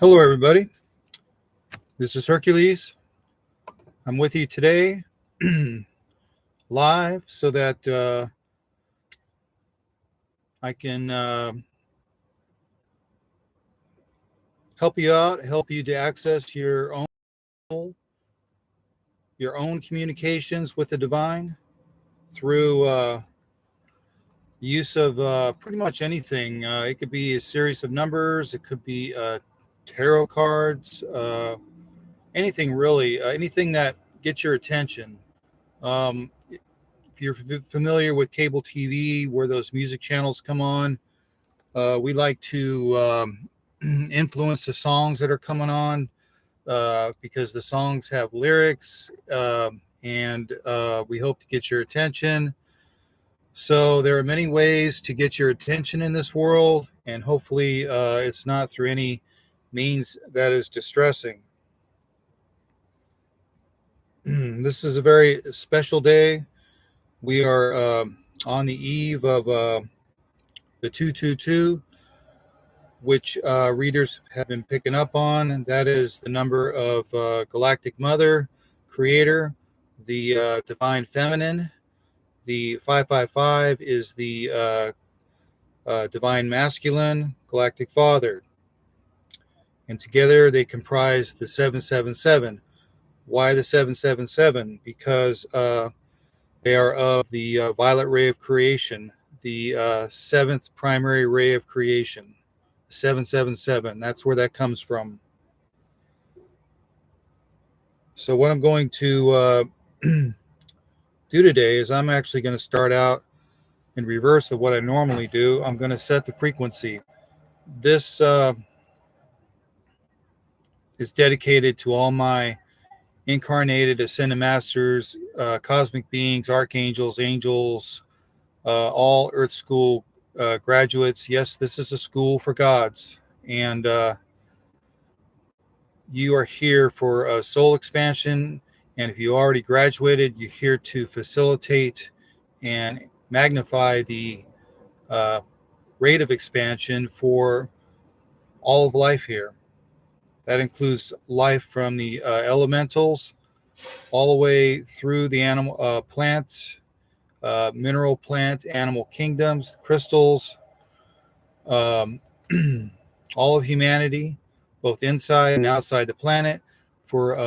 Hello, everybody. This is Hercules. I'm with you today live so that I can help you out, help you to access your own communications with the divine through use of pretty much anything. It could be a series of numbers. It could be tarot cards, anything really, anything that gets your attention. If you're familiar with cable TV, where those music channels come on, we like to influence the songs that are coming on because the songs have lyrics, and we hope to get your attention. So there are many ways to get your attention in this world, and hopefully it's not through any means that is distressing. This is a very special day. We are on the eve of the 222, which readers have been picking up on, and that is the number of Galactic Mother, Creator, the Divine Feminine. The 555 is the Divine Masculine, Galactic Father. And together they comprise the 777. Why the 777? Because they are of the violet ray of creation, the seventh primary ray of creation, 777. That's where that comes from. So what I'm going to do today is I'm actually going to start out in reverse of what I normally do. I'm going to set the frequency. This is dedicated to all my incarnated ascended masters, cosmic beings, archangels, angels, all Earth School graduates. Yes, this is a school for gods, and you are here for soul expansion. And if you already graduated, you're here to facilitate and magnify the rate of expansion for all of life here. That includes life from the elementals all the way through the animal, plants, mineral, plant, animal kingdoms, crystals, all of humanity, both inside and outside the planet, for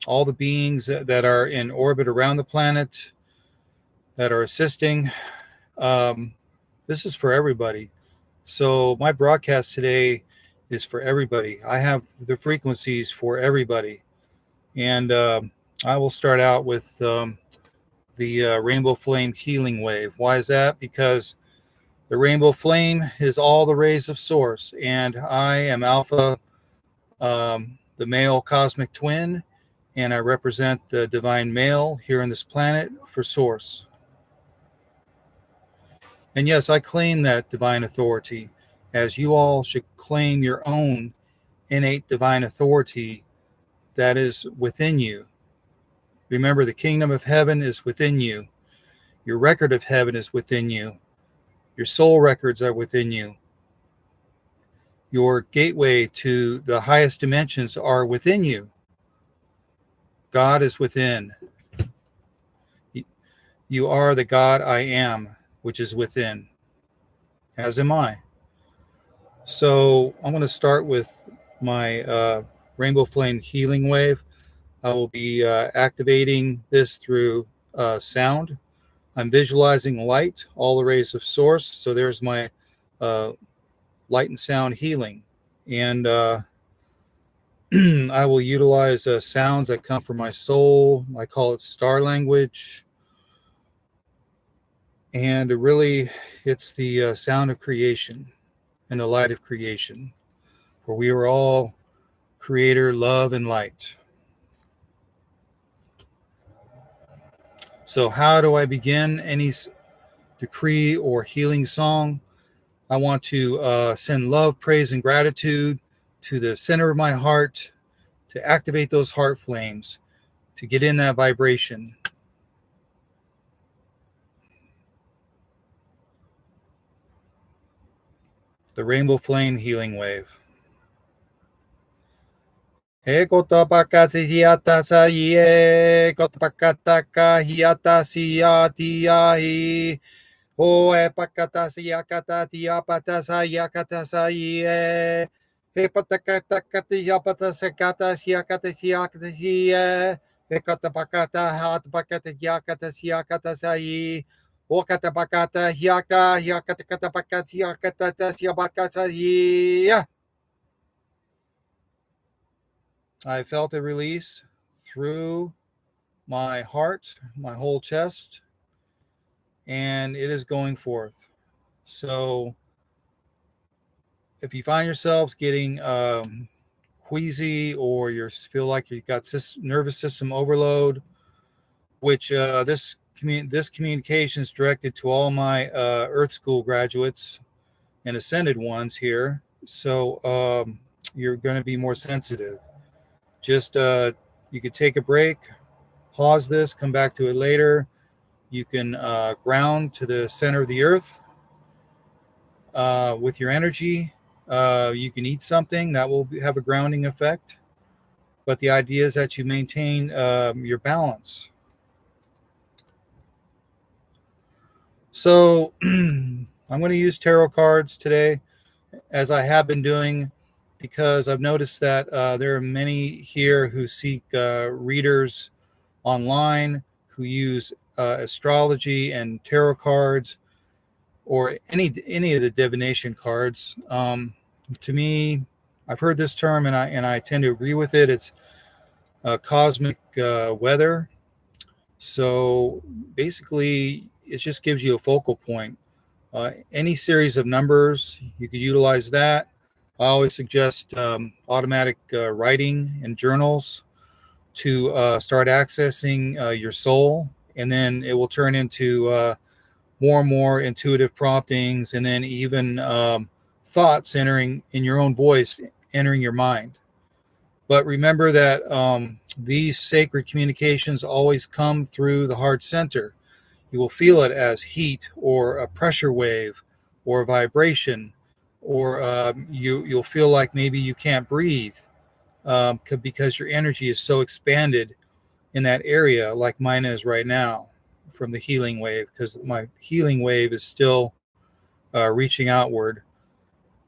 all the beings that are in orbit around the planet, that are assisting. This is for everybody. So my broadcast today is for everybody. I have the frequencies for everybody. And I will start out with the rainbow flame healing wave. Why is that? Because the rainbow flame is all the rays of source, and I am Alpha, the male cosmic twin, and I represent the divine male here on this planet for source. And yes, I claim that divine authority, as you all should claim your own innate divine authority that is within you. Remember, the kingdom of heaven is within you. Your record of heaven is within you. Your soul records are within you. Your gateway to the highest dimensions are within you. God is within. You are the God I am, which is within, as am I. So I'm going to start with my rainbow flame healing wave. I will be activating this through sound. I'm visualizing light, all the rays of source. So there's my light and sound healing. And I will utilize sounds that come from my soul. I call it star language. And really, it's the sound of creation and the light of creation. For we are all creator, love, and light. So how do I begin any decree or healing song? I want to send love, praise, and gratitude to the center of my heart, to activate those heart flames, to get in that vibration. The rainbow flame healing wave. Ekotapakata hiata saie, kotapakata hiata siatiahi. O epakata siakata tiapata sayakata saie. Hepatakata katiapata sakata siakata siakata sie. Ekotapakata hatapakata hiakata siakata sai. Okatapakata hiaka hiakata katapakata siakata siabakata sai. I felt a release through my heart, my whole chest, and it is going forth. So if you find yourselves getting queasy or you feel like you've got nervous system overload, which this communication is directed to all my Earth School graduates and ascended ones here. So you're going to be more sensitive. Just you could take a break, pause this, come back to it later. You can ground to the center of the earth with your energy. You can eat something that will have a grounding effect. But the idea is that you maintain your balance. So I'm going to use tarot cards today, as I have been doing, because I've noticed that there are many here who seek readers online, who use astrology and tarot cards, or any of the divination cards. To me, I've heard this term, and I tend to agree with it. It's cosmic weather. So basically, it just gives you a focal point. Any series of numbers, you could utilize that. I always suggest automatic writing and journals to start accessing your soul, and then it will turn into more and more intuitive promptings, and then even thoughts entering in your own voice, entering your mind. But remember that these sacred communications always come through the heart center. You will feel it as heat or a pressure wave or a vibration, or you'll feel like maybe you can't breathe because your energy is so expanded in that area, like mine is right now from the healing wave, because my healing wave is still reaching outward.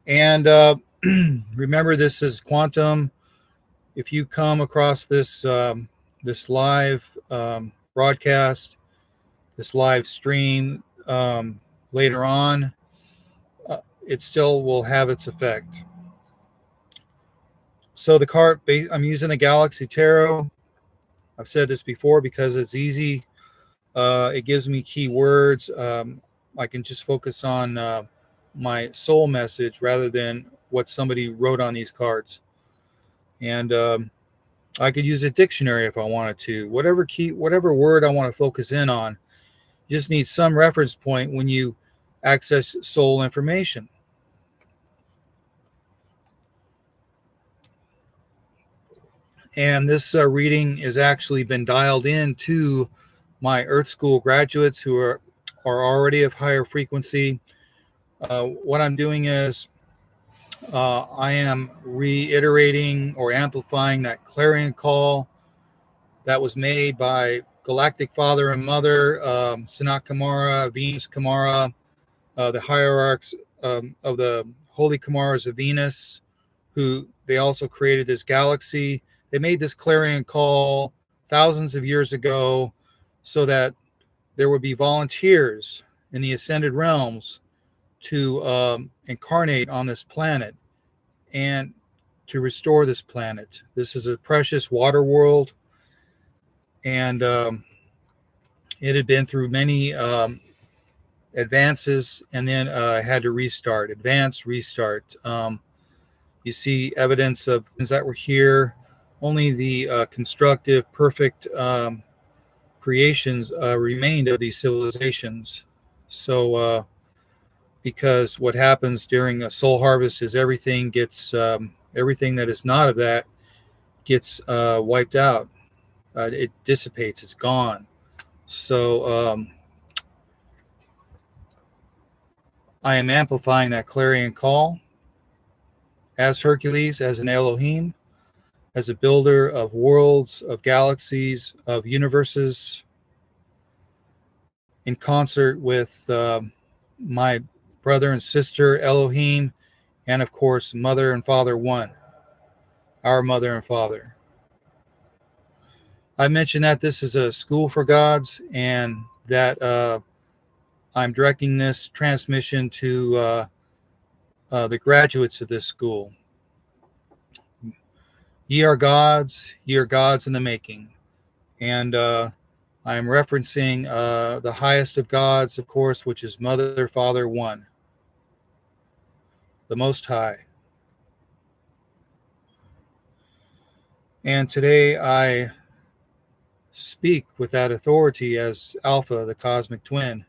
And remember, this is quantum. If you come across this live broadcast, this live stream later on, it still will have its effect. So the card, I'm using the Galaxy Tarot. I've said this before because it's easy. It gives me keywords. I can just focus on my soul message rather than what somebody wrote on these cards. And I could use a dictionary if I wanted to. Whatever word I want to focus in on, you just need some reference point when you access soul information. And this reading has actually been dialed in to my Earth School graduates who are already of higher frequency. What I'm doing is I am reiterating or amplifying that clarion call that was made by Galactic Father and Mother, Sanat Kumara, Venus Kumara, the hierarchs of the Holy Kumaras of Venus, who they also created this galaxy. They made this clarion call thousands of years ago so that there would be volunteers in the ascended realms to incarnate on this planet and to restore this planet. This is a precious water world, and it had been through many advances, and then had to restart, advance, restart. You see evidence of things that were here. Only the constructive, perfect creations remained of these civilizations. So, because what happens during a soul harvest is everything that is not of that gets wiped out. It dissipates. It's gone. So I am amplifying that clarion call as Hercules, as an Elohim, as a builder of worlds, of galaxies, of universes, in concert with my brother and sister Elohim, and of course, Mother and Father One, our Mother and Father. I mentioned that this is a school for gods, and that I'm directing this transmission to the graduates of this school. Ye are gods in the making. And I'm referencing the highest of gods, of course, which is Mother, Father, One, the Most High. And today I speak with that authority as Alpha, the cosmic twin,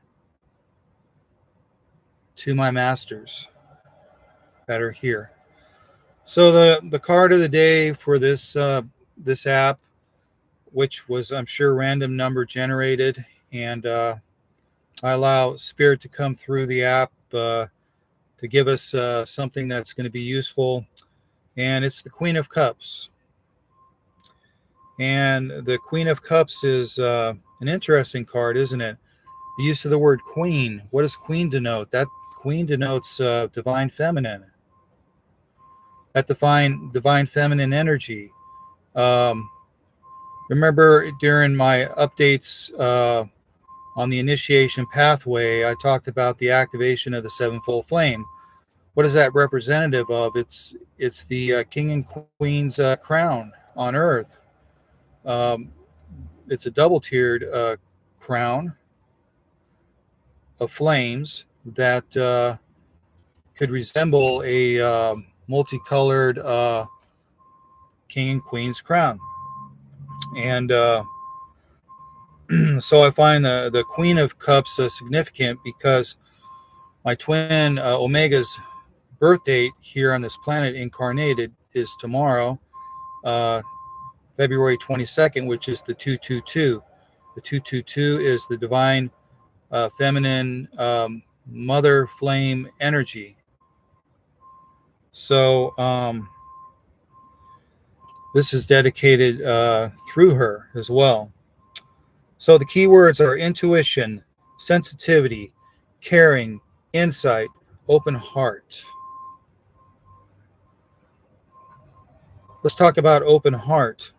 to my masters that are here. So the card of the day for this app, which was, I'm sure, random number generated, and I allow Spirit to come through the app to give us something that's going to be useful, and it's the Queen of Cups. And the Queen of Cups is an interesting card, isn't it? The use of the word queen. What does queen denote? That queen denotes divine feminine. That divine feminine energy. Remember during my updates on the initiation pathway, I talked about the activation of the sevenfold flame. What is that representative of? It's the king and queen's crown on earth. It's a double-tiered crown of flames that could resemble a multicolored king and queen's crown. And so I find the Queen of Cups significant because my twin Omega's birth date here on this planet, Incarnated, is tomorrow, February 22nd, which is the 222. The 222 is the divine feminine mother flame energy. So this is dedicated through her as well. So the keywords are intuition, sensitivity, caring, insight, open heart. Let's talk about open heart.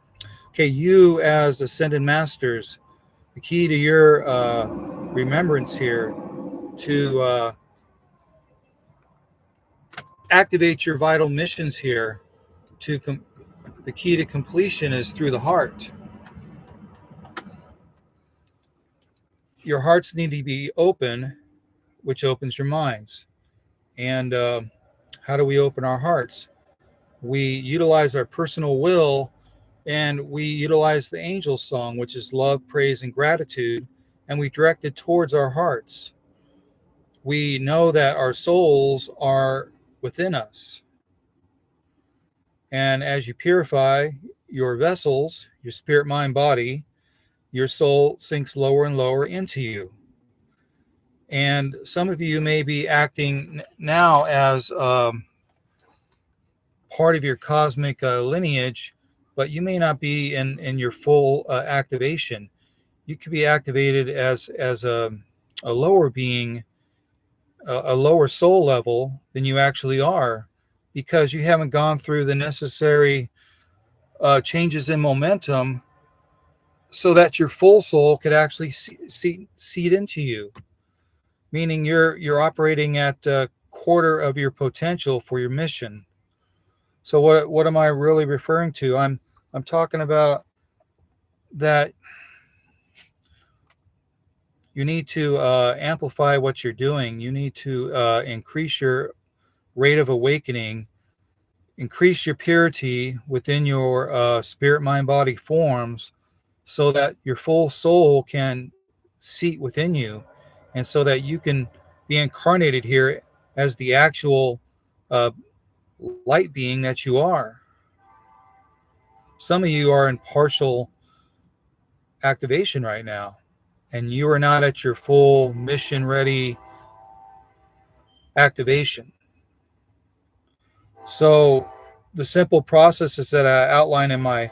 Okay, you as ascended masters, the key to your remembrance here to activate your vital missions here, the key to completion is through the heart. Your hearts need to be open, which opens your minds. And how do we open our hearts? We utilize our personal will, and we utilize the angel song, which is love, praise, and gratitude, and we direct it towards our hearts. We know that our souls are within us. And as you purify your vessels, your spirit, mind, body, your soul sinks lower and lower into you. And some of you may be acting now as part of your cosmic lineage, but you may not be in your full activation. You could be activated as a lower being, a lower soul level than you actually are, because you haven't gone through the necessary changes in momentum so that your full soul could actually seed into you. Meaning you're operating at a quarter of your potential for your mission. So what am I really referring to? I'm talking about that you need to amplify what you're doing. You need to increase your rate of awakening, increase your purity within your spirit, mind, body forms, so that your full soul can seat within you, and so that you can be incarnated here as the actual light being that you are. Some of you are in partial activation right now, and you are not at your full mission ready activation. So the simple processes that I outline in my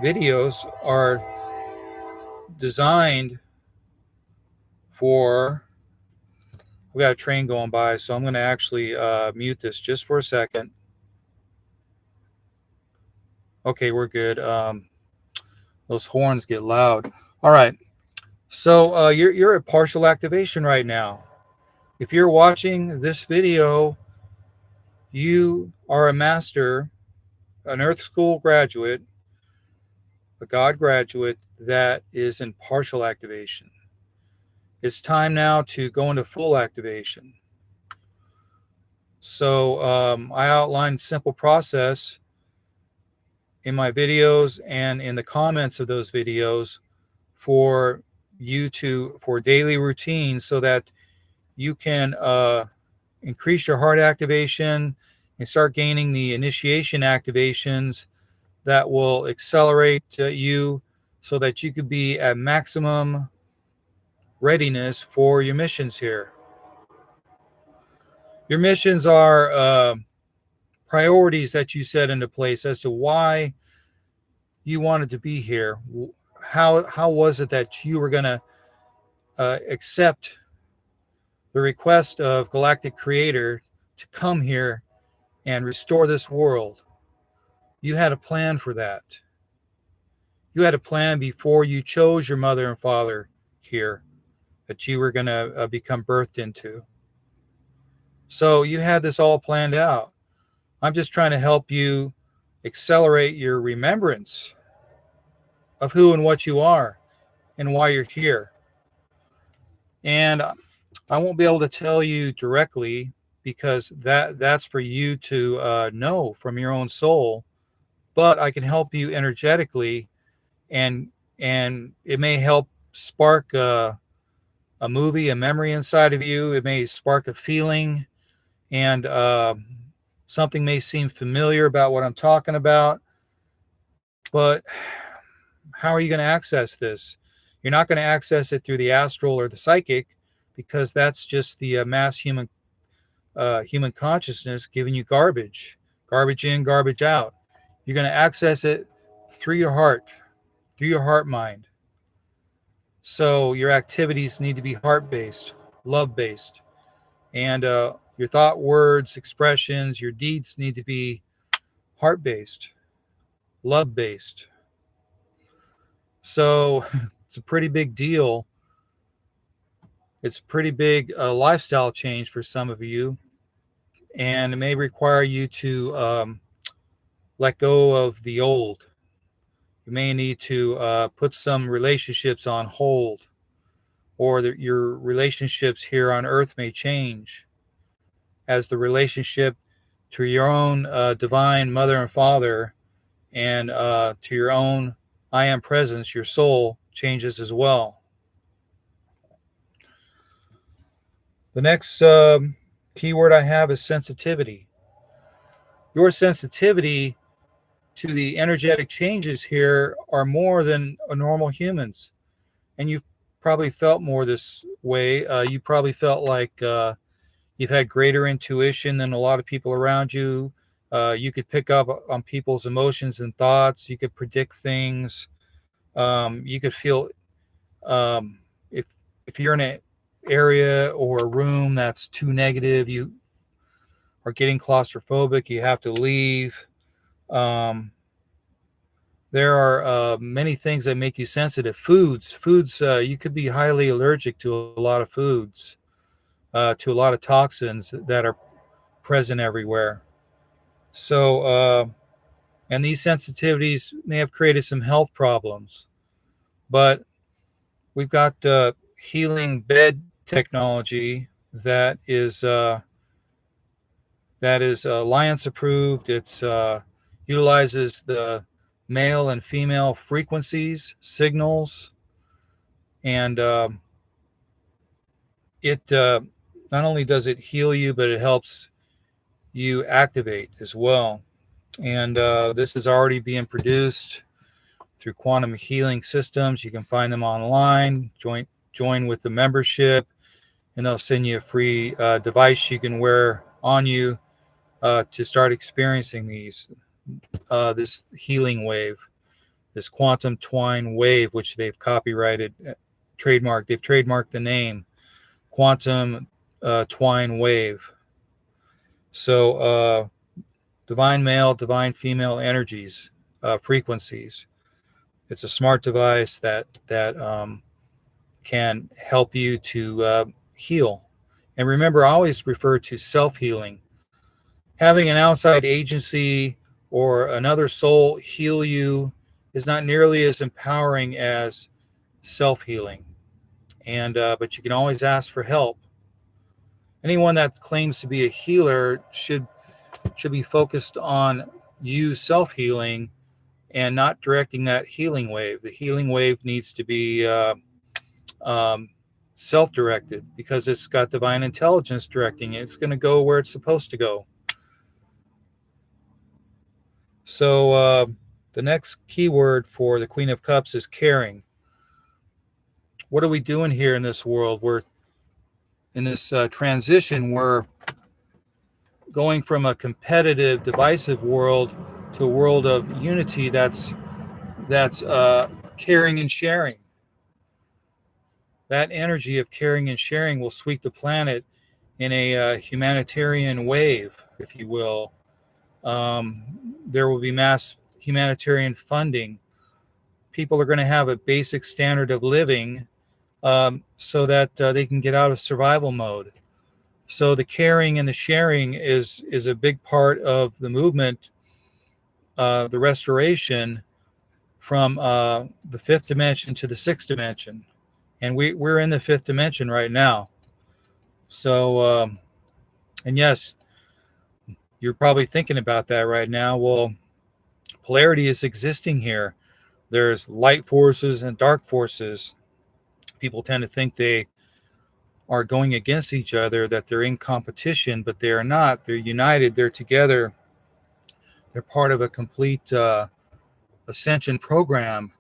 videos are designed for. We got a train going by, so I'm going to actually mute this just for a second. Okay, we're good. Those horns get loud. All right. So you're at partial activation right now. If you're watching this video, you are a master, an Earth School graduate, a God graduate that is in partial activation. It's time now to go into full activation. So I outlined a simple process in my videos and in the comments of those videos for daily routines so that you can increase your heart activation and start gaining the initiation activations that will accelerate you so that you could be at maximum readiness for your missions here. Your missions are priorities that you set into place as to why you wanted to be here. How was it that you were going to accept the request of Galactic Creator to come here and restore this world? You had a plan for that. You had a plan before you chose your mother and father here that you were going to become birthed into. So you had this all planned out. I'm just trying to help you accelerate your remembrance of who and what you are and why you're here. And I won't be able to tell you directly because that's for you to know from your own soul. But I can help you energetically, and it may help spark a movie, a memory inside of you. It may spark a feeling, and something may seem familiar about what I'm talking about. But how are you going to access this? You're not going to access it through the astral or the psychic, because that's just the mass human consciousness giving you garbage in, garbage out. You're going to access it through your heart mind. So your activities need to be heart-based, love-based, and your thought, words, expressions, your deeds need to be heart-based, love-based. So it's a pretty big deal. It's a pretty big lifestyle change for some of you, and it may require you to let go of the old. You may need to put some relationships on hold, or your relationships here on Earth may change as the relationship to your own divine mother and father and to your own I am presence, your soul, changes as well. The next keyword I have is sensitivity. Your sensitivity to the energetic changes here are more than a normal humans. And you've probably felt more this way. You probably felt like you've had greater intuition than a lot of people around you. You could pick up on people's emotions and thoughts. You could predict things. You could feel if you're in an area or a room that's too negative, you are getting claustrophobic, you have to leave. There are many things that make you sensitive. Foods, you could be highly allergic to a lot of foods, to a lot of toxins that are present everywhere. So, and these sensitivities may have created some health problems, but we've got healing bed technology that is Alliance approved. It's utilizes the male and female frequencies, signals, and it not only does it heal you, but it helps you activate as well. And this is already being produced through Quantum Healing Systems. You can find them online. Join with the membership, and they'll send you a free device you can wear on you to start experiencing these. this healing wave, this quantum twine wave, which they've copyrighted, trademarked. They've trademarked the name quantum twine wave. So divine male, divine female energies, frequencies. It's a smart device that can help you to heal. And remember, I always refer to self-healing. Having an outside agency or another soul heal you is not nearly as empowering as self-healing. And but you can always ask for help. Anyone that claims to be a healer should be focused on you self-healing and not directing that healing wave. The healing wave needs to be self-directed, because it's got divine intelligence directing it. It's going to go where it's supposed to go. So the next keyword for the Queen of Cups is caring. What are we doing here in this world? We're in this transition. We're going from a competitive, divisive world to a world of unity that's caring and sharing. That energy of caring and sharing will sweep the planet in a humanitarian wave, if you will. There will be mass humanitarian funding. People are going to have a basic standard of living so that they can get out of survival mode. So the caring and the sharing is a big part of the movement, the restoration from the fifth dimension to the sixth dimension. And we're in the fifth dimension right now. So, and yes, you're probably thinking about that right now. Well, polarity is existing here. There's light forces and dark forces. People tend to think they are going against each other, that they're in competition, but they are not. They're united. They're together. They're part of a complete ascension program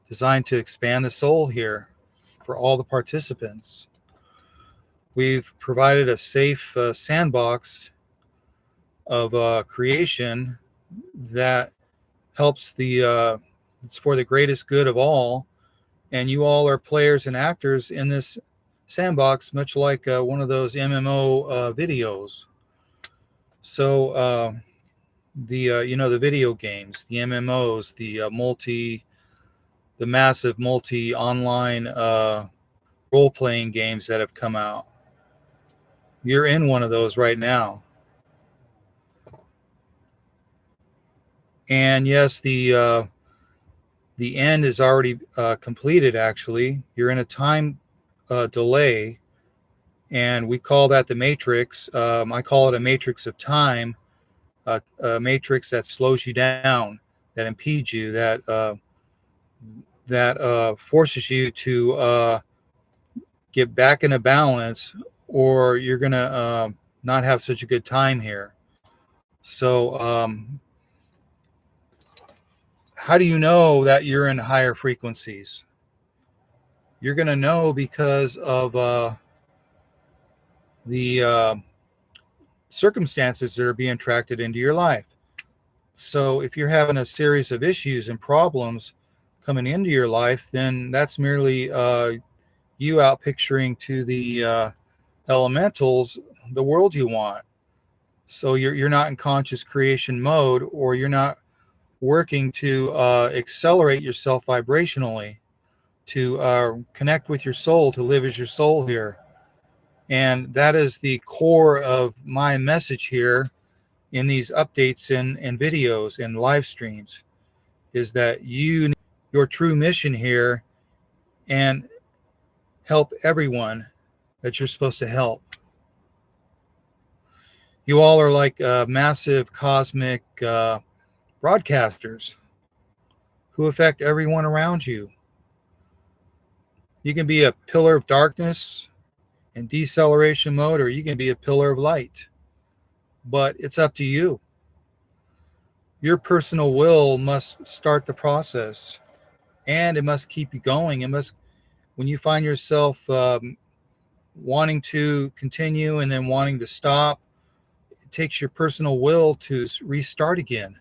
designed to expand the soul here for all the participants. We've provided a safe sandbox of creation that helps it's for the greatest good of all. And you all are players and actors in this sandbox, much like one of those MMO videos. So the video games, the MMOs, the massive multi online role-playing games that have come out. You're in one of those right now. And yes, the end is already completed, actually. You're in a time delay, and we call that the matrix. I call it a matrix of time, a matrix that slows you down, that impedes you, that forces you to get back into balance, or you're going to not have such a good time here. So how do you know that you're in higher frequencies? You're going to know because of the circumstances that are being attracted into your life. So if you're having a series of issues and problems coming into your life, then that's merely you out picturing to the elementals the world you want. So you're not in conscious creation mode, or you're not working to accelerate yourself vibrationally, to connect with your soul, to live as your soul here. And that is the core of my message here in these updates and videos and live streams, is that your true mission here and help everyone that you're supposed to help. You all are like massive cosmic broadcasters who affect everyone around you. You can be a pillar of darkness in deceleration mode, or you can be a pillar of light. But it's up to you. Your personal will must start the process, and it must keep you going. When you find yourself wanting to continue and then wanting to stop, it takes your personal will to restart again.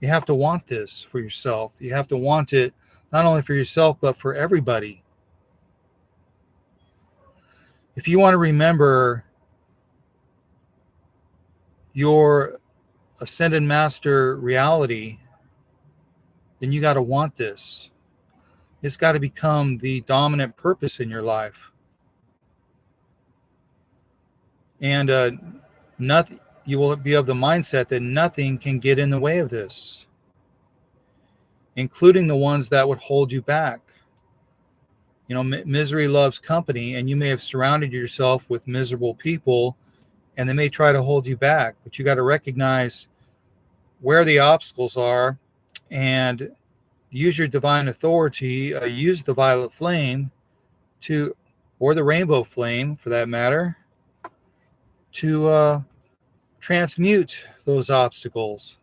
You have to want this for yourself. You have to want it not only for yourself, but for everybody. If you want to remember your ascended master reality, then you got to want this. It's got to become the dominant purpose in your life. And nothing, you will be of the mindset that nothing can get in the way of this, including the ones that would hold you back. You know, misery loves company, and you may have surrounded yourself with miserable people, and they may try to hold you back, but you got to recognize where the obstacles are and use your divine authority, use the violet flame to, or the rainbow flame for that matter, to transmute those obstacles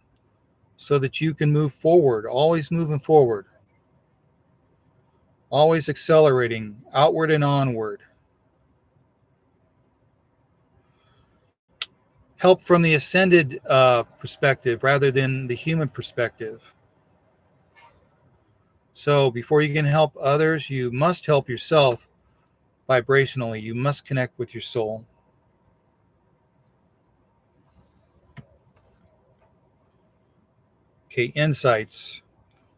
so that you can move forward, always moving forward, always accelerating outward and onward. Help from the ascended perspective rather than the human perspective. So before you can help others, you must help yourself vibrationally. You must connect with your soul. Okay, insights.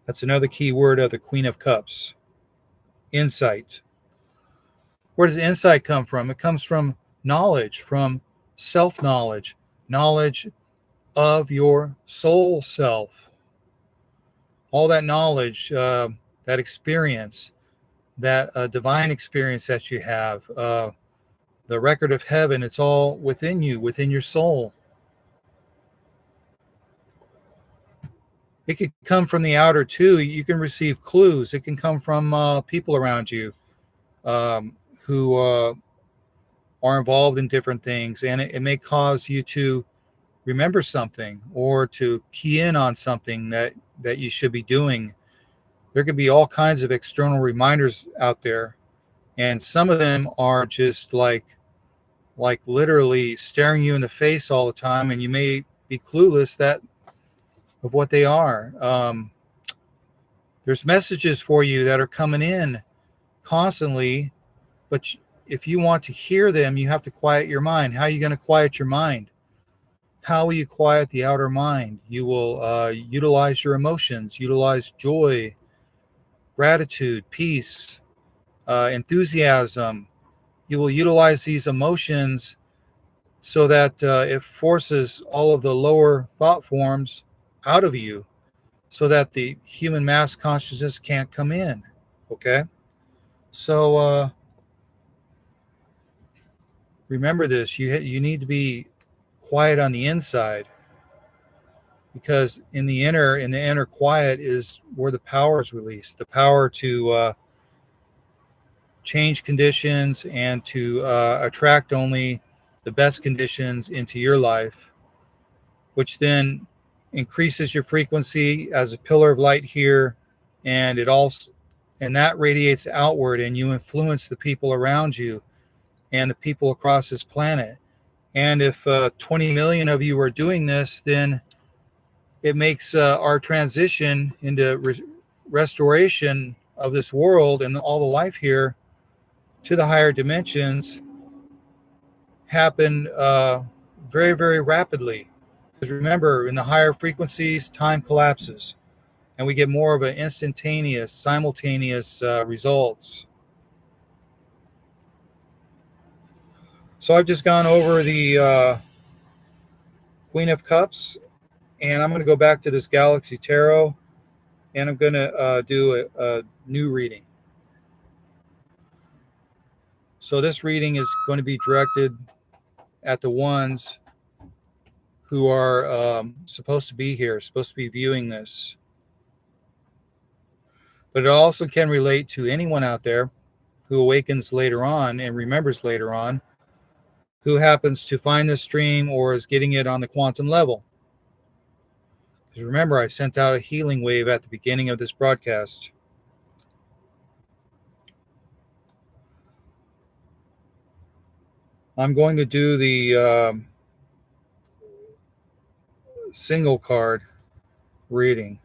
That's another key word of the Queen of Cups. Insight. Where does insight come from? It comes from knowledge, from self-knowledge, knowledge of your soul self. All that knowledge, that experience, that divine experience that you have, the record of heaven, it's all within you, within your soul. It could come from the outer too. You can receive clues. It can come from people around you who are involved in different things, and it may cause you to remember something or to key in on something that you should be doing. There could be all kinds of external reminders out there, and some of them are just like literally staring you in the face all the time, and you may be clueless of what they are. There's messages for you that are coming in constantly, but if you want to hear them, you have to quiet your mind. How are you going to quiet your mind? How will you quiet the outer mind? You will utilize your emotions, utilize joy, gratitude, peace, enthusiasm. You will utilize these emotions so that it forces all of the lower thought forms out of you so that the human mass consciousness can't come in. Okay? So remember this. You need to be quiet on the inside, because in the inner quiet is where the power is released, the power to change conditions and to attract only the best conditions into your life, which then increases your frequency as a pillar of light here, and that radiates outward, and you influence the people around you and the people across this planet. And if 20 million of you are doing this, then it makes our transition into restoration of this world and all the life here to the higher dimensions happen very, very rapidly. Because remember, in the higher frequencies, time collapses, and we get more of an instantaneous, simultaneous results. So I've just gone over the Queen of Cups, and I'm going to go back to this Galaxy Tarot, and I'm going to do a new reading. So this reading is going to be directed at the ones who are supposed to be here, supposed to be viewing this. But it also can relate to anyone out there who awakens later on and remembers later on, who happens to find this stream or is getting it on the quantum level. Because remember, I sent out a healing wave at the beginning of this broadcast. I'm going to do the single card. reading.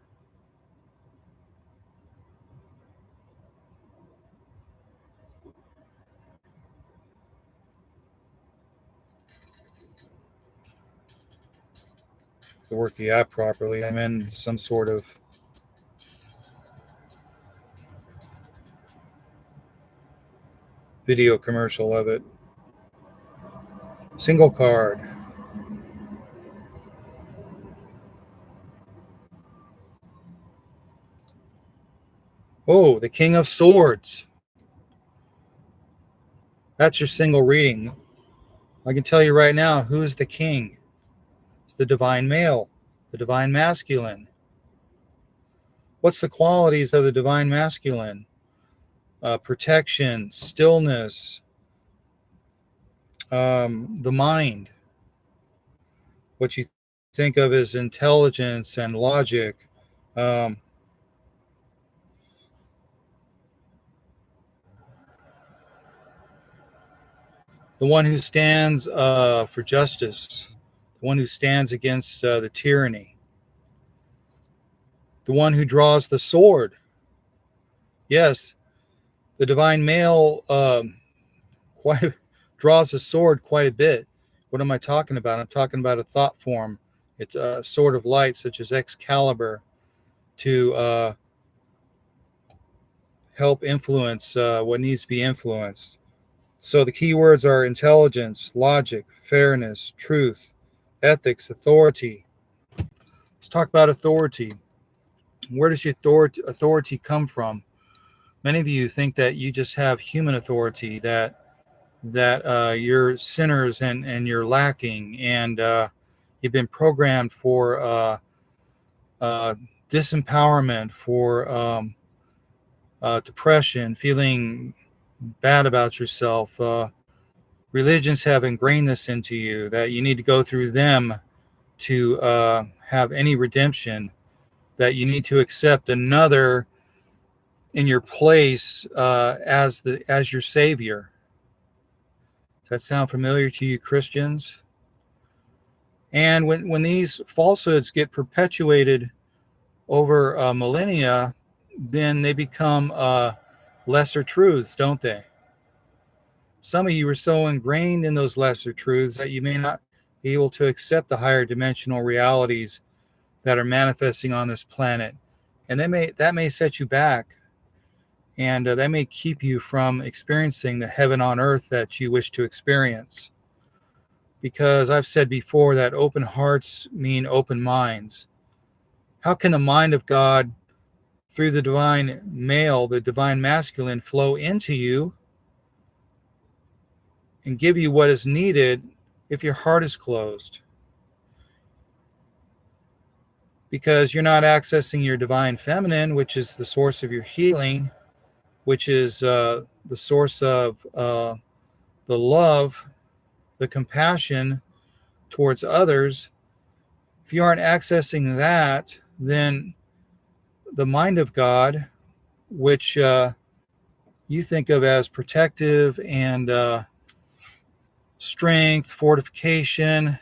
To work the app properly, I'm in some sort of video commercial of it. Single card. Oh, the King of Swords. That's your single reading. I can tell you right now who's the king. It's the divine male, the divine masculine. What's the qualities of the divine masculine? Protection, stillness, the mind, what you think of as intelligence and logic. Um, the one who stands for justice, the one who stands against the tyranny, the one who draws the sword. Yes, the divine male quite draws the sword quite a bit. What am I talking about? I'm talking about a thought form. It's a sword of light, such as Excalibur, to help influence what needs to be influenced. So the key words are intelligence, logic, fairness, truth, ethics, authority. Let's talk about authority. Where does your authority come from? Many of you think that you just have human authority, that you're sinners and you're lacking, and you've been programmed for disempowerment, for depression, feeling bad about yourself. Religions have ingrained this into you, that you need to go through them to have any redemption, that you need to accept another in your place as your savior. Does that sound familiar to you, Christians? And when these falsehoods get perpetuated over millennia, then they become lesser truths, don't they? Some of you are so ingrained in those lesser truths that you may not be able to accept the higher dimensional realities that are manifesting on this planet. And that may set you back, and that may keep you from experiencing the heaven on earth that you wish to experience. Because I've said before that open hearts mean open minds. How can the mind of God, through the divine male, the divine masculine, flow into you and give you what is needed if your heart is closed? Because you're not accessing your divine feminine, which is the source of your healing, which is the source of the love, the compassion towards others. If you aren't accessing that, then the mind of God, which you think of as protective and strength, fortification,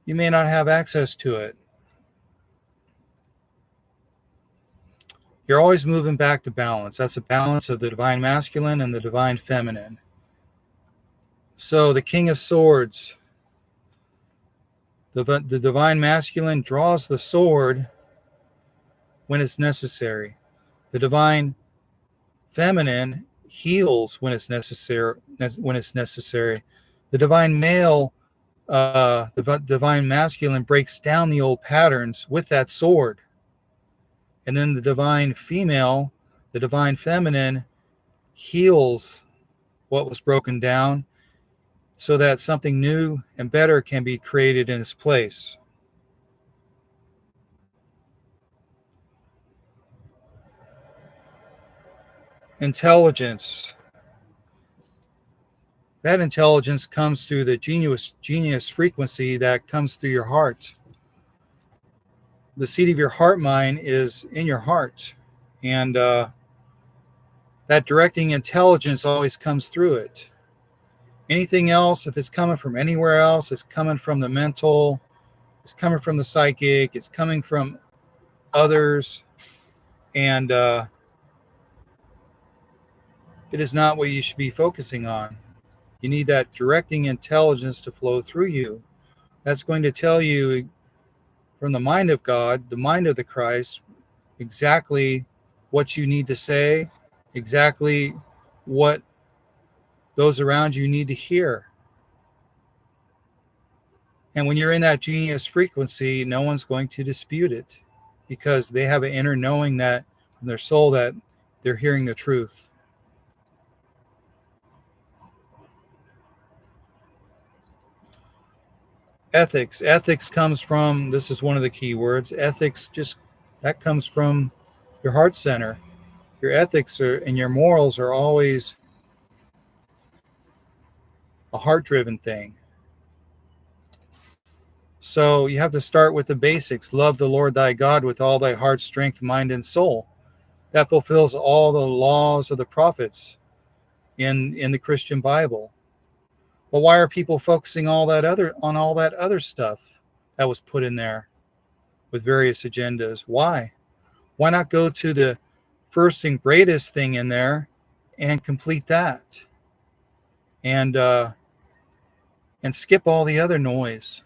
you may not have access to it. You're always moving back to balance. That's a balance of the divine masculine and the divine feminine. So the King of Swords, the divine masculine draws the sword when it's necessary. The divine feminine heals when it's necessary. The divine male, the divine masculine breaks down the old patterns with that sword. And then the divine female, the divine feminine, heals what was broken down so that something new and better can be created in its place. Intelligence. That intelligence comes through the genius frequency that comes through your heart. The seat of your heart mind is in your heart. And that directing intelligence always comes through it. Anything else, if it's coming from anywhere else, it's coming from the mental It's coming from the psychic. It's coming from others. And it is not what you should be focusing on. You need that directing intelligence to flow through you. That's going to tell you from the mind of God, the mind of the Christ, exactly what you need to say, exactly what those around you need to hear. And when you're in that genius frequency, no one's going to dispute it because they have an inner knowing that in their soul that they're hearing the truth. Ethics comes from, this is one of the key words, ethics, just that comes from your heart center. Your ethics and your morals are always a heart-driven thing. So you have to start with the basics. Love the Lord thy God with all thy heart, strength, mind, and soul. That fulfills all the laws of the prophets in the Christian Bible. Well, why are people focusing on all that other stuff that was put in there with various agendas? Why? Why not go to the first and greatest thing in there and complete that? And skip all the other noise.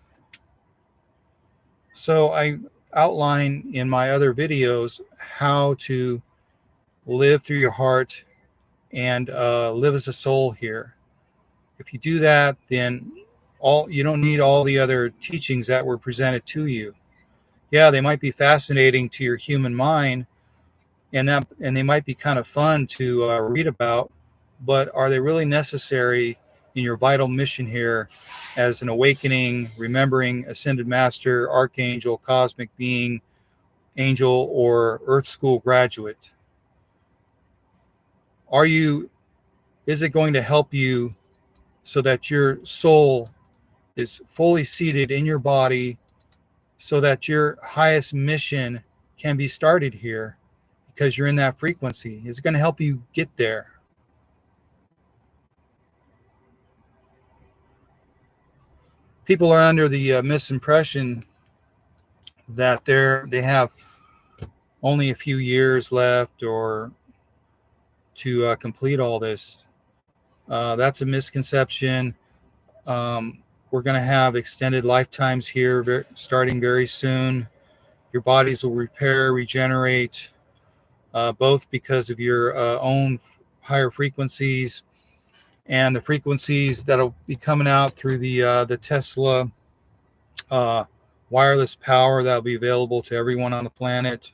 So I outline in my other videos how to live through your heart and live as a soul here. If you do that, then you don't need all the other teachings that were presented to you. Yeah, they might be fascinating to your human mind, and they might be kind of fun to read about, but are they really necessary in your vital mission here as an awakening, remembering, ascended master, archangel, cosmic being, angel, or earth school graduate? Is it going to help you so that your soul is fully seated in your body so that your highest mission can be started here because you're in that frequency? Is it going to help you get there? People are under the misimpression that they have only a few years left or to complete all this. That's a misconception. We're going to have extended lifetimes here starting very soon. Your bodies will repair, regenerate, both because of your own higher frequencies and the frequencies that'll be coming out through the Tesla wireless power that'll be available to everyone on the planet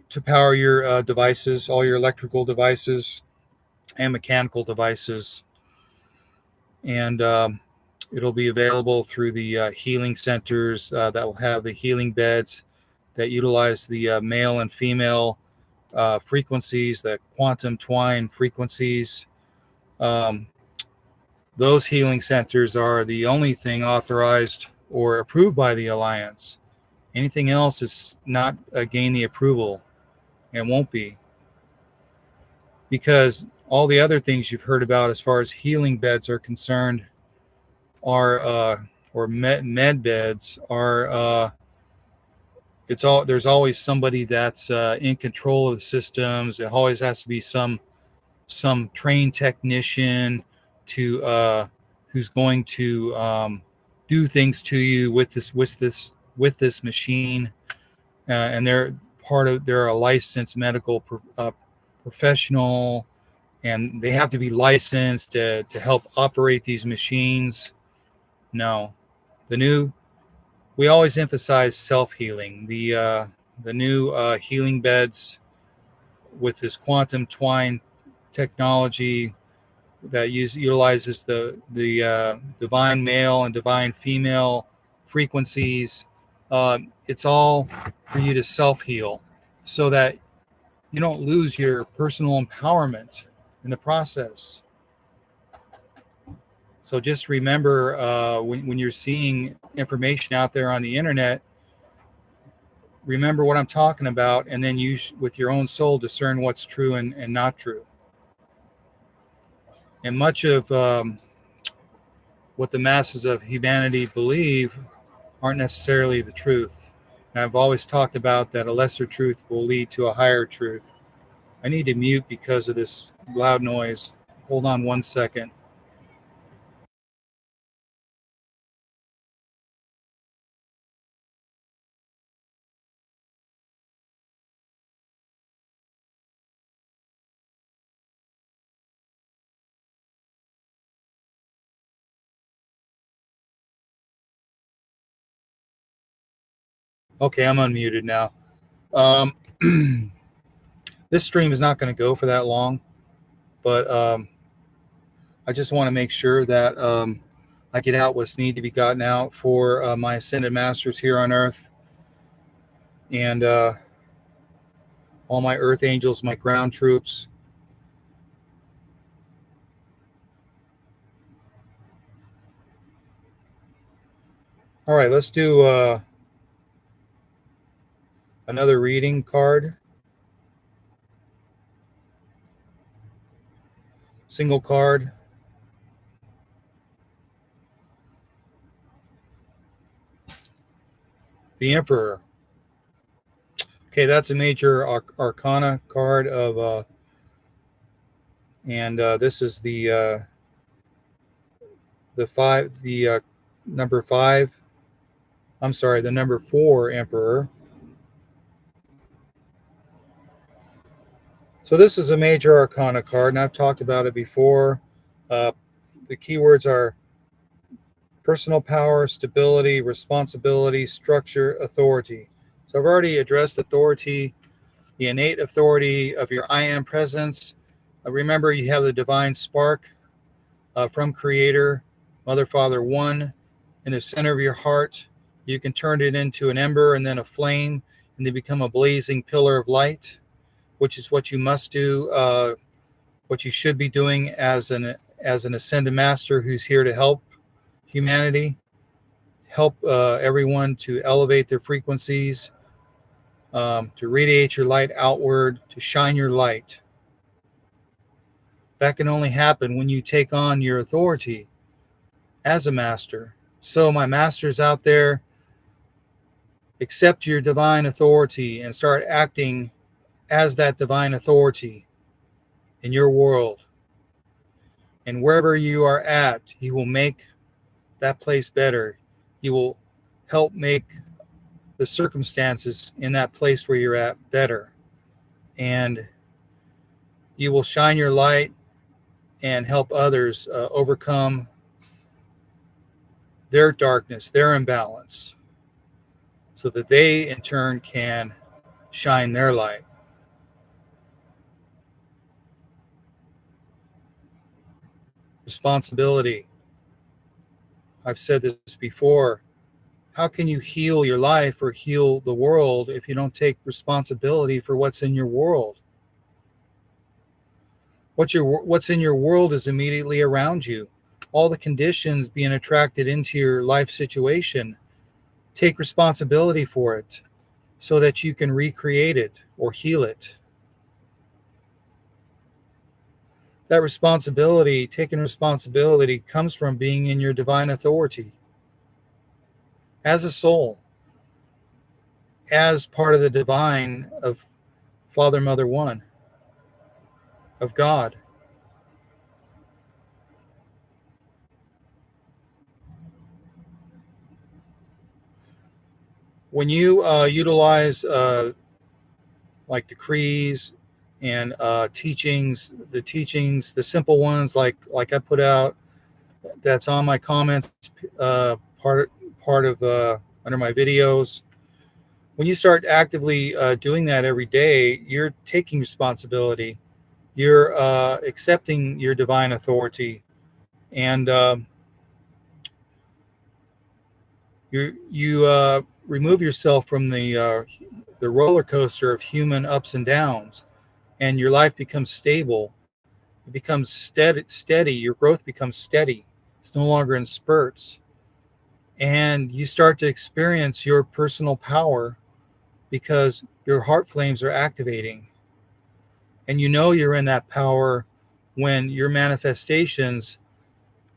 to power your devices, all your electrical devices and mechanical devices. And it'll be available through the healing centers that will have the healing beds that utilize the male and female frequencies, the quantum twine frequencies. Those healing centers are the only thing authorized or approved by the Alliance. Anything else is not gain the approval and won't be. Because all the other things you've heard about as far as healing beds are concerned are or med beds are there's always somebody that's in control of the systems. It always has to be some trained technician to who's going to do things to you with this machine, and they're a licensed medical professional, and they have to be licensed to help operate these machines. No, we always emphasize self-healing. The new healing beds with this quantum twine technology that utilizes the divine male and divine female frequencies. It's all for you to self-heal so that you don't lose your personal empowerment in the process. So just remember when you're seeing information out there on the internet, remember what I'm talking about, and then you with your own soul discern what's true and not true. And much of what the masses of humanity believe aren't necessarily the truth. And I've always talked about that a lesser truth will lead to a higher truth. I need to mute because of this loud noise. Hold on 1 second. Okay, I'm unmuted now. Um, this stream is not going to go for that long, but I just want to make sure that I get out what's need to be gotten out for my ascended masters here on Earth, and all my Earth angels, my ground troops. All right, let's do another reading card. Single card. The Emperor. Okay, that's a major arcana card of, and this is the number 5. I'm sorry, the number 4 Emperor. So this is a major arcana card, and I've talked about it before. The keywords are personal power, stability, responsibility, structure, authority. So I've already addressed authority, the innate authority of your I am presence. Remember, you have the divine spark from Creator, Mother, Father, One, in the center of your heart. You can turn it into an ember and then a flame, and they become a blazing pillar of light, which is what you must do, what you should be doing as an ascended master who's here to help humanity, help everyone to elevate their frequencies, to radiate your light outward, to shine your light. That can only happen when you take on your authority as a master. So my masters out there, accept your divine authority and start acting as that divine authority in your world. And wherever you are at, you will make that place better. You will help make the circumstances in that place where you're at better. And you will shine your light and help others overcome their darkness, their imbalance, so that they in turn can shine their light. Responsibility. I've said this before. How can you heal your life or heal the world if you don't take responsibility for what's in your world? What's in your world is immediately around you. All the conditions being attracted into your life situation. Take responsibility for it so that you can recreate it or heal it. That responsibility, taking responsibility, comes from being in your divine authority as a soul, as part of the divine of Father, Mother, One, of God. When you utilize like decrees and teachings, the simple ones like I put out, that's on my comments part of under my videos. When you start actively doing that every day, you're taking responsibility. You're accepting your divine authority, and you remove yourself from the roller coaster of human ups and downs, and your life becomes stable. It becomes steady. Your growth becomes steady. It's no longer in spurts, and you start to experience your personal power because your heart flames are activating, and you know you're in that power when your manifestations,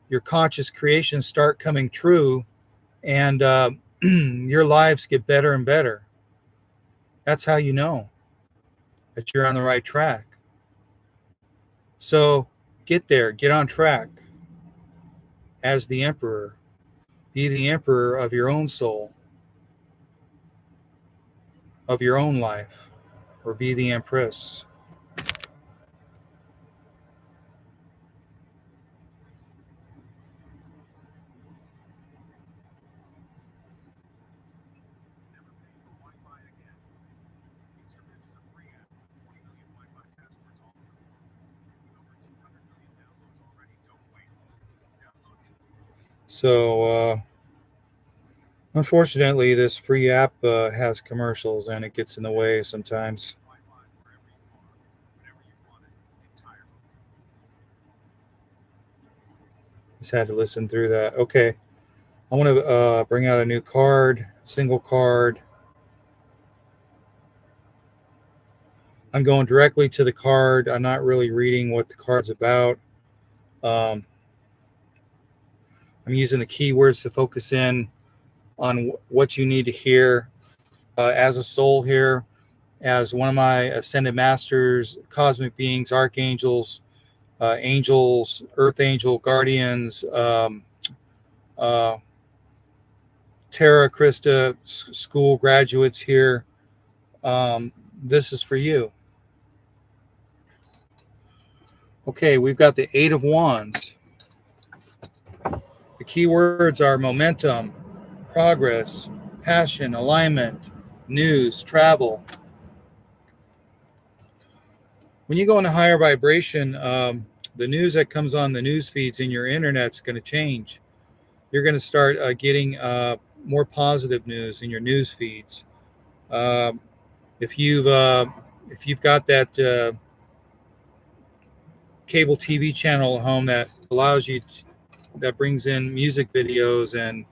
your conscious creations start coming true, and your lives get better and better. That's how you know that you're on the right track. So get there, get on track as the emperor. Be the emperor of your own soul, of your own life, or be the empress. So, unfortunately, this free app has commercials and it gets in the way sometimes. Just had to listen through that. Okay. I want to bring out a new card, single card. I'm going directly to the card. I'm not really reading what the card's about. Um, I'm using the keywords to focus in on what you need to hear as a soul here, as one of my ascended masters, cosmic beings, archangels, angels, earth angel, guardians, uh, Terra Krista school graduates here. This is for you. Okay, we've got the Eight of Wands. The key words are momentum, progress, passion, alignment, news, travel. When you go into higher vibration, the news that comes on the news feeds in your internet's going to change. You're going to start getting more positive news in your news feeds. If you've got that cable TV channel at home that allows you that brings in music videos and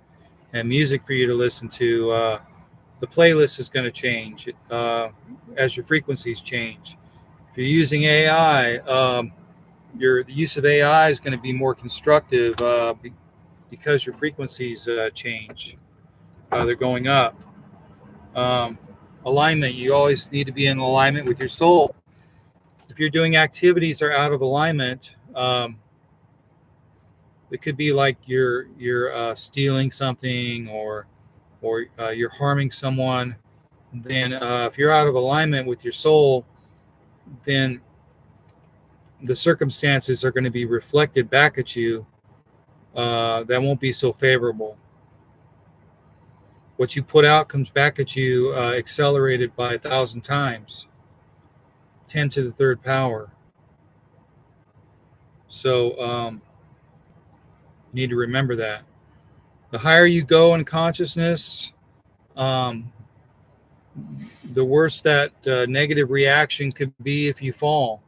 music for you to listen to, the playlist is going to change as your frequencies change. If you're using AI, the use of AI is going to be more constructive because your frequencies change. They're going up. Alignment, you always need to be in alignment with your soul. If you're doing activities that are out of alignment, it could be like you're stealing something or you're harming someone. Then if you're out of alignment with your soul, then the circumstances are going to be reflected back at you that won't be so favorable. What you put out comes back at you accelerated by 1,000 times, 10 to the third power. So you need to remember that. The higher you go in consciousness, the worse that negative reaction could be if you fall.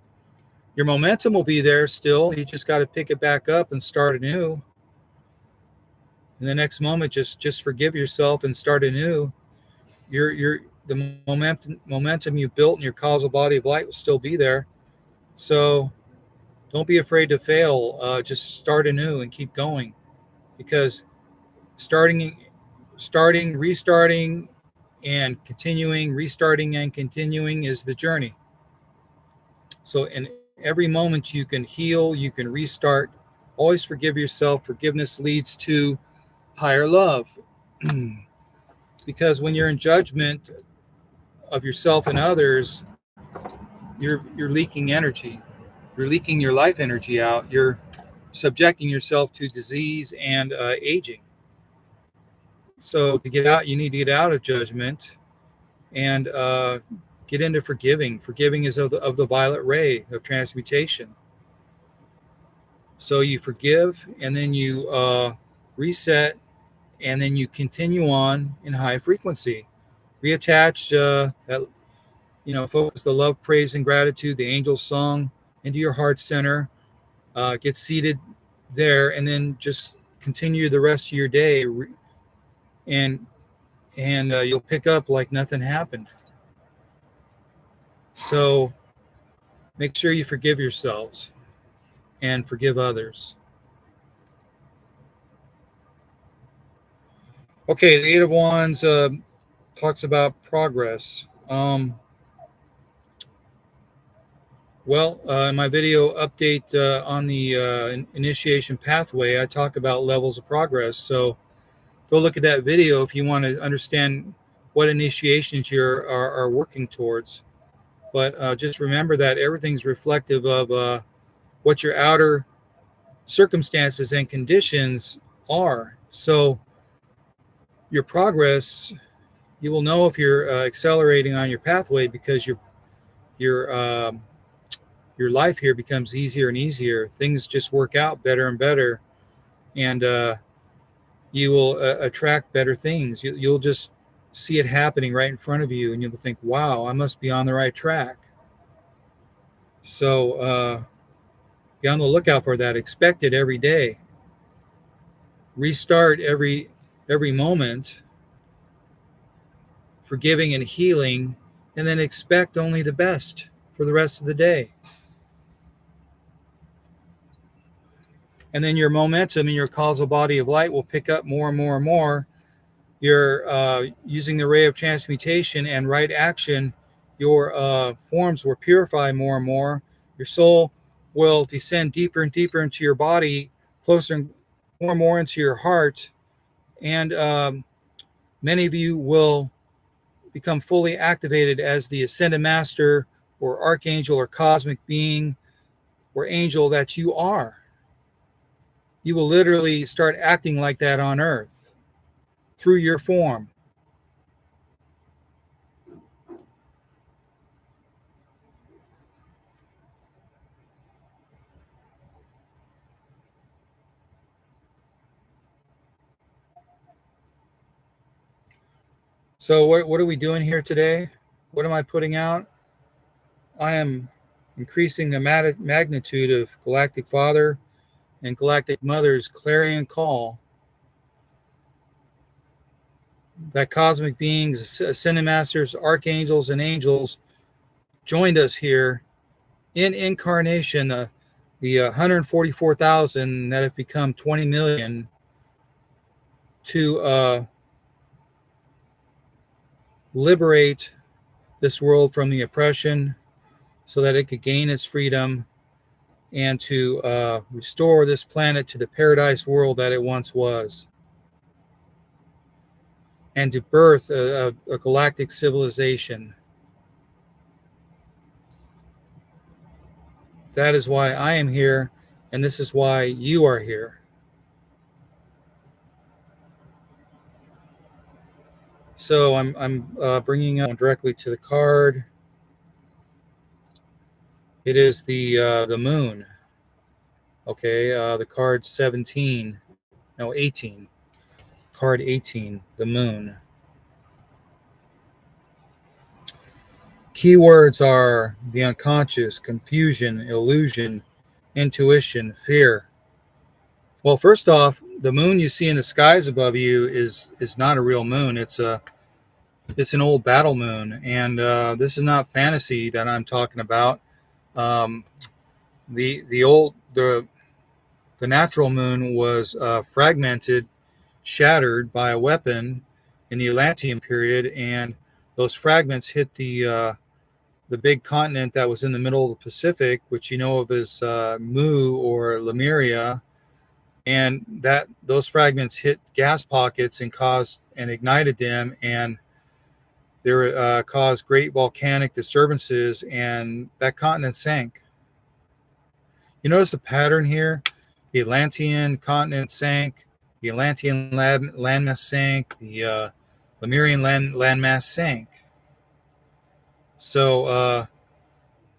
Your momentum will be there still. You just got to pick it back up and start anew. In the next moment, just forgive yourself and start anew. The momentum you built in your causal body of light will still be there. So don't be afraid to fail. Just start anew and keep going, because restarting, and continuing, restarting and continuing is the journey. So in every moment you can heal, you can restart. Always forgive yourself. Forgiveness leads to higher love. Because when you're in judgment of yourself and others, you're leaking energy. You're leaking your life energy out. You're subjecting yourself to disease and aging. So to get out, you need to get out of judgment and get into forgiving. Forgiving is of the violet ray of transmutation. So you forgive, and then you reset, and then you continue on in high frequency. Reattach that, focus the love, praise, and gratitude, the angel song, into your heart center. Get seated there, and then just continue the rest of your day, and you'll pick up like nothing happened. So make sure you forgive yourselves and forgive others. Okay, the Eight of Wands talks about progress. In my video update on the initiation pathway, I talk about levels of progress. So go look at that video if you want to understand what initiations are working towards. But just remember that everything's reflective of what your outer circumstances and conditions are. So your progress, you will know if you're accelerating on your pathway because your your life here becomes easier and easier. Things just work out better and better, and you will attract better things. You'll just see it happening right in front of you, and you'll think, "Wow, I must be on the right track." So be on the lookout for that. Expect it every day. Restart every moment, forgiving and healing, and then expect only the best for the rest of the day. And then your momentum in your causal body of light will pick up more and more and more. You're using the ray of transmutation and right action, your forms will purify more and more. Your soul will descend deeper and deeper into your body, closer and more into your heart. And many of you will become fully activated as the ascended master or archangel or cosmic being or angel that you are. You will literally start acting like that on earth through your form. So what are we doing here today? What am I putting out? I am increasing the magnitude of Galactic Father and Galactic Mother's Clarion Call. That cosmic beings, ascended masters, archangels, and angels joined us here in incarnation. The 144,000 that have become 20 million to liberate this world from the oppression so that it could gain its freedom and to restore this planet to the paradise world that it once was, and to birth a galactic civilization. That is why I am here, and this is why you are here. So I'm bringing up directly to the card. It is the moon. Okay, the card 17, no 18. Card 18, the moon. Keywords are the unconscious, confusion, illusion, intuition, fear. Well, first off, the moon you see in the skies above you is not a real moon. It's an old battle moon, and this is not fantasy that I'm talking about. The natural moon was fragmented, shattered by a weapon in the Atlantean period, and those fragments hit the big continent that was in the middle of the Pacific, which you know of as Mu or Lemuria, and that those fragments hit gas pockets and ignited them, and they caused great volcanic disturbances, and that continent sank. You notice the pattern here: the Atlantean continent sank, the Atlantean landmass sank, the Lemurian landmass sank. So,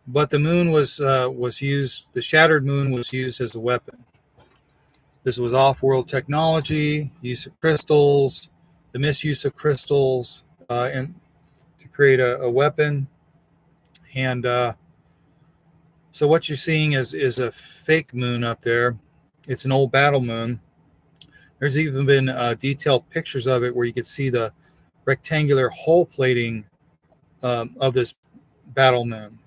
but the moon was used. The shattered moon was used as a weapon. This was off-world technology, use of crystals, the misuse of crystals, and to create a weapon. And so what you're seeing is a fake moon up there. It's an old battle moon. There's even been detailed pictures of it where you could see the rectangular hull plating of this battle moon.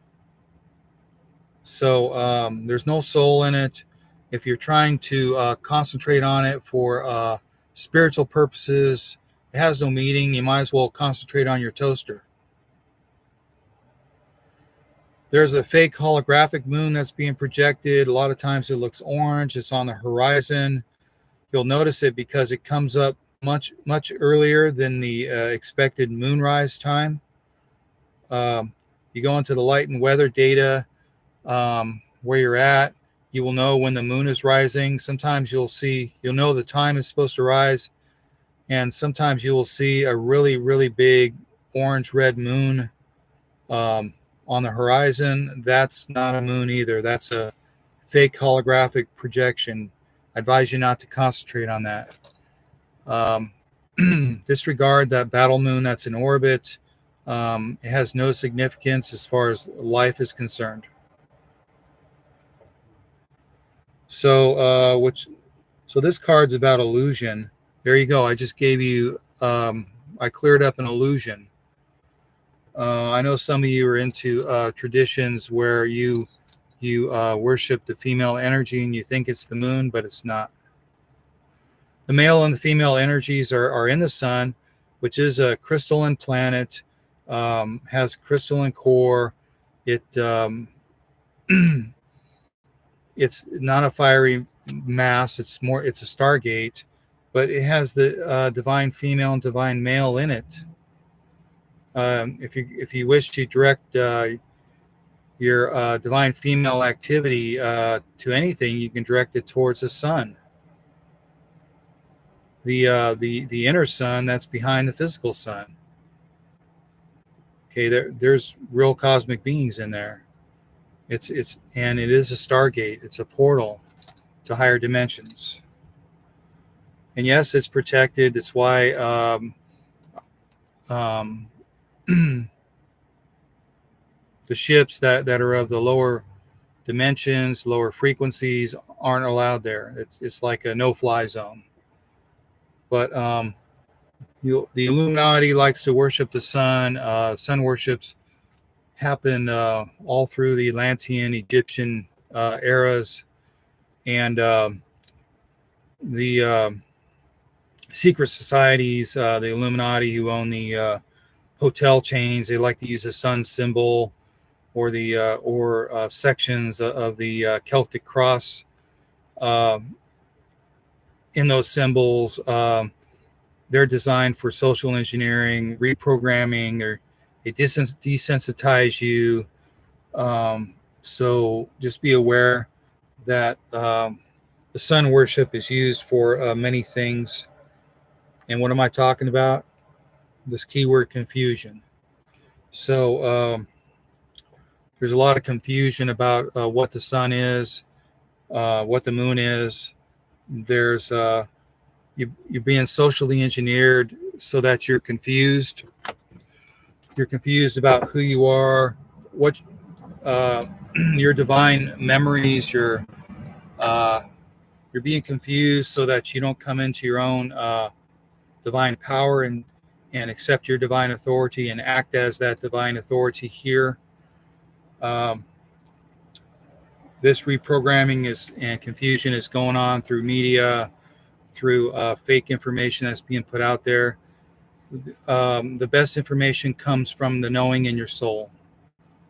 So there's no soul in it. If you're trying to concentrate on it for spiritual purposes, it has no meaning. You might as well concentrate on your toaster. There's a fake holographic moon that's being projected. A lot of times it looks orange. It's on the horizon. You'll notice it because it comes up much earlier than the expected moonrise time. You go into the light and weather data where you're at. You will know when the moon is rising. Sometimes you'll know the time it's supposed to rise, and sometimes you will see a really big orange-red moon on the horizon. That's not a moon either. That's a fake holographic projection. I advise you not to concentrate on that. Disregard that battle moon that's in orbit. It has no significance as far as life is concerned. So this card's about illusion. There you go. I just gave you, I cleared up an illusion. I know some of you are into traditions where you worship the female energy and you think it's the moon, but it's not. The male and the female energies are in the sun, which is a crystalline planet, has crystalline core. It's not a fiery mass. It's a Stargate, but it has the divine female and divine male in it. If you wish to direct your divine female activity to anything, you can direct it towards the sun. The inner sun that's behind the physical sun. Okay, there's real cosmic beings in there. It is a Stargate. It's a portal to higher dimensions. And yes, it's protected. That's why the ships that are of the lower dimensions, lower frequencies, aren't allowed there. It's like a no-fly zone. But the Illuminati likes to worship the sun. Sun worships happen all through the Atlantean, Egyptian eras, and the secret societies, the Illuminati, who own the hotel chains, they like to use the sun symbol or the sections of the Celtic cross in those symbols. They're designed for social engineering, reprogramming. They desensitize you. So just be aware that the sun worship is used for many things. And what am I talking about? This keyword confusion. So there's a lot of confusion about what the sun is, what the moon is. There's you're being socially engineered so that you're confused. You're confused about who you are, what your divine memories. You're being confused so that you don't come into your own divine power and accept your divine authority and act as that divine authority here. This reprogramming and confusion is going on through media, through fake information that's being put out there. The best information comes from the knowing in your soul.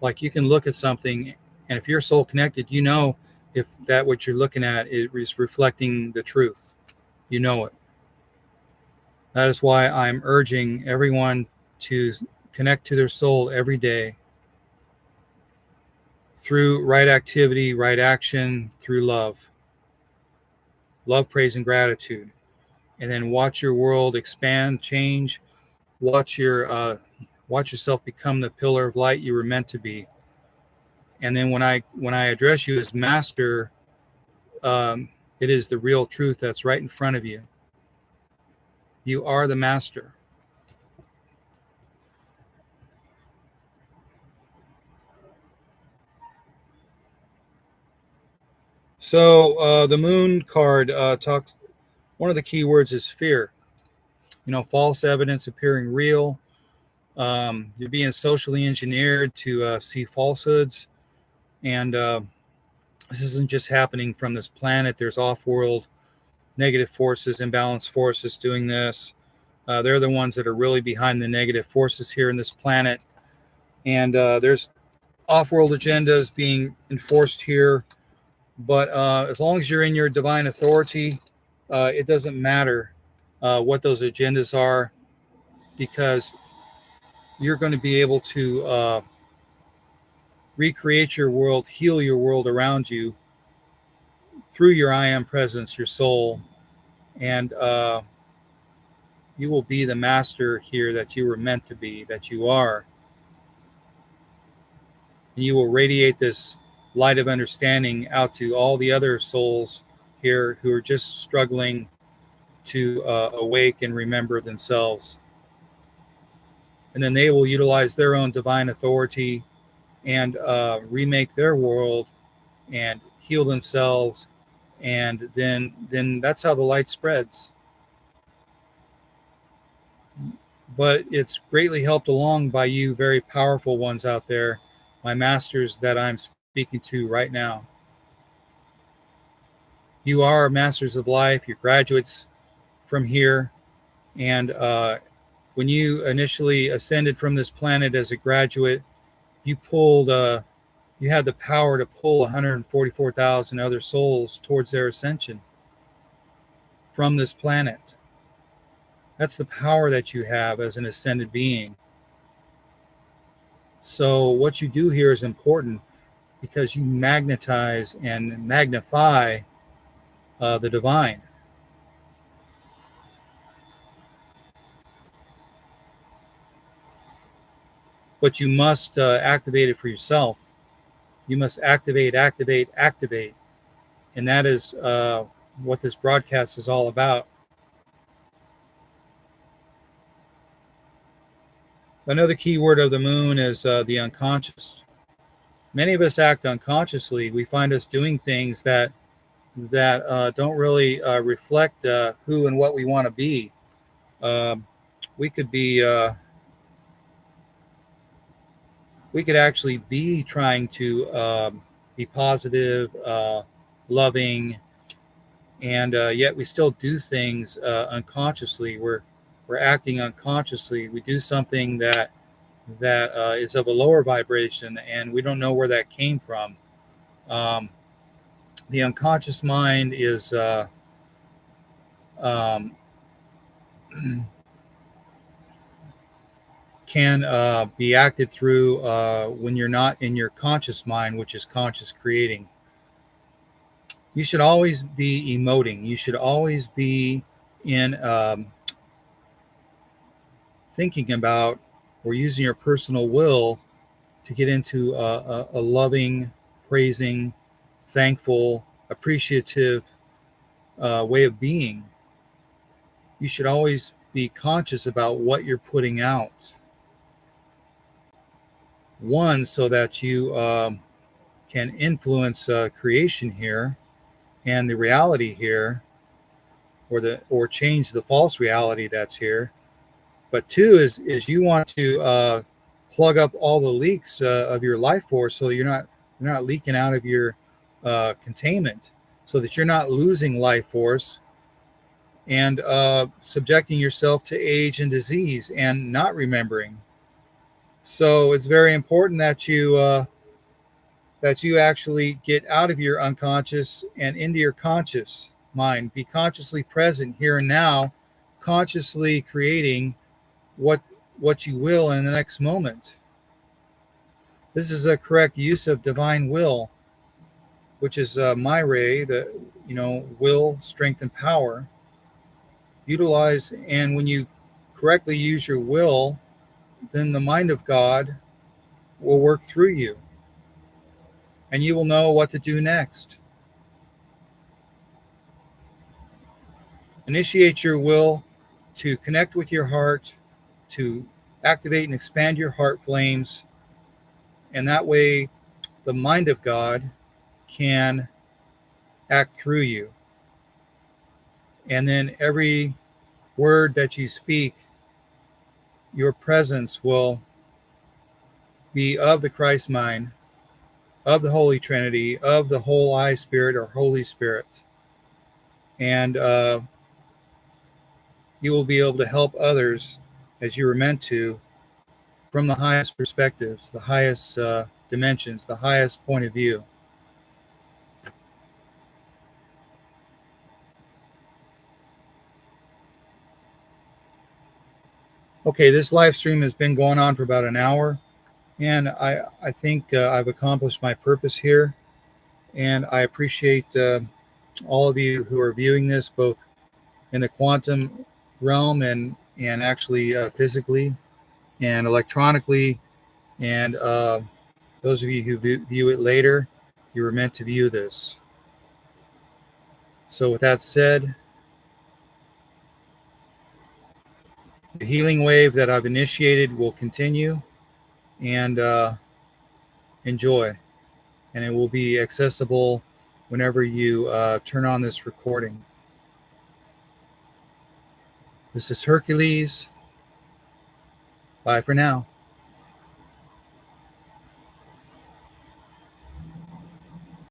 Like, you can look at something, and if you're soul connected, you know if that what you're looking at is reflecting the truth. You know it. That is why I'm urging everyone to connect to their soul every day through right activity, right action, through love, praise, and gratitude. And then watch your world expand, change. Watch yourself become the pillar of light you were meant to be. And then when I address you as master, it is the real truth that's right in front of you. You are the master. So the moon card talks. One of the key words is fear. False evidence appearing real. You're being socially engineered to see falsehoods, and this isn't just happening from this planet. There's off-world negative forces, imbalanced forces doing this. They're the ones that are really behind the negative forces here in this planet. And there's off-world agendas being enforced here. But as long as you're in your divine authority, it doesn't matter what those agendas are, because you're going to be able to recreate your world, heal your world around you through your I am presence, your soul, and you will be the master here that you were meant to be, that you are. And you will radiate this light of understanding out to all the other souls here who are just struggling to awake and remember themselves. And then they will utilize their own divine authority and remake their world and heal themselves. And then that's how the light spreads. But it's greatly helped along by you very powerful ones out there, my masters that I'm speaking to right now. You are masters of life. You're graduates from here. And when you initially ascended from this planet as a graduate, you had the power to pull 144,000 other souls towards their ascension from this planet. That's the power that you have as an ascended being. So what you do here is important, because you magnetize and magnify the divine. But you must activate it for yourself. You must activate. And that is what this broadcast is all about. Another key word of the moon is the unconscious. Many of us act unconsciously. We find us doing things that don't really reflect who and what we want to be. We could actually be trying to be positive, loving, and yet we still do things unconsciously. We're acting unconsciously. We do something that is of a lower vibration, and we don't know where that came from. The unconscious mind is can be acted through when you're not in your conscious mind, which is conscious creating. You should always be emoting. You should always be in thinking about or using your personal will to get into a loving, praising, thankful, appreciative way of being. You should always be conscious about what you're putting out. One, so that you can influence creation here and the reality here, or change the false reality that's here. But two is you want to plug up all the leaks of your life force, so you're not leaking out of your containment, so that you're not losing life force and subjecting yourself to age and disease and not remembering. So it's very important that you actually get out of your unconscious and into your conscious mind. Be consciously present here and now, consciously creating what you will in the next moment. This is a correct use of divine will, which is my ray, the will, strength, and power. Utilize, and when you correctly use your will, then the mind of God will work through you, and you will know what to do next. Initiate your will to connect with your heart, to activate and expand your heart flames, and that way the mind of God can act through you. And then every word that you speak, your presence will be of the Christ mind, of the Holy Trinity, of the whole I Spirit or Holy Spirit. And you will be able to help others as you were meant to, from the highest perspectives, the highest dimensions, the highest point of view. Okay, this live stream has been going on for about an hour, and I think I've accomplished my purpose here, and I appreciate all of you who are viewing this, both in the quantum realm and actually physically and electronically, and those of you who view it later, you were meant to view this. So with that said, the healing wave that I've initiated will continue, and enjoy. And it will be accessible whenever you turn on this recording. This is Hercules. Bye for now.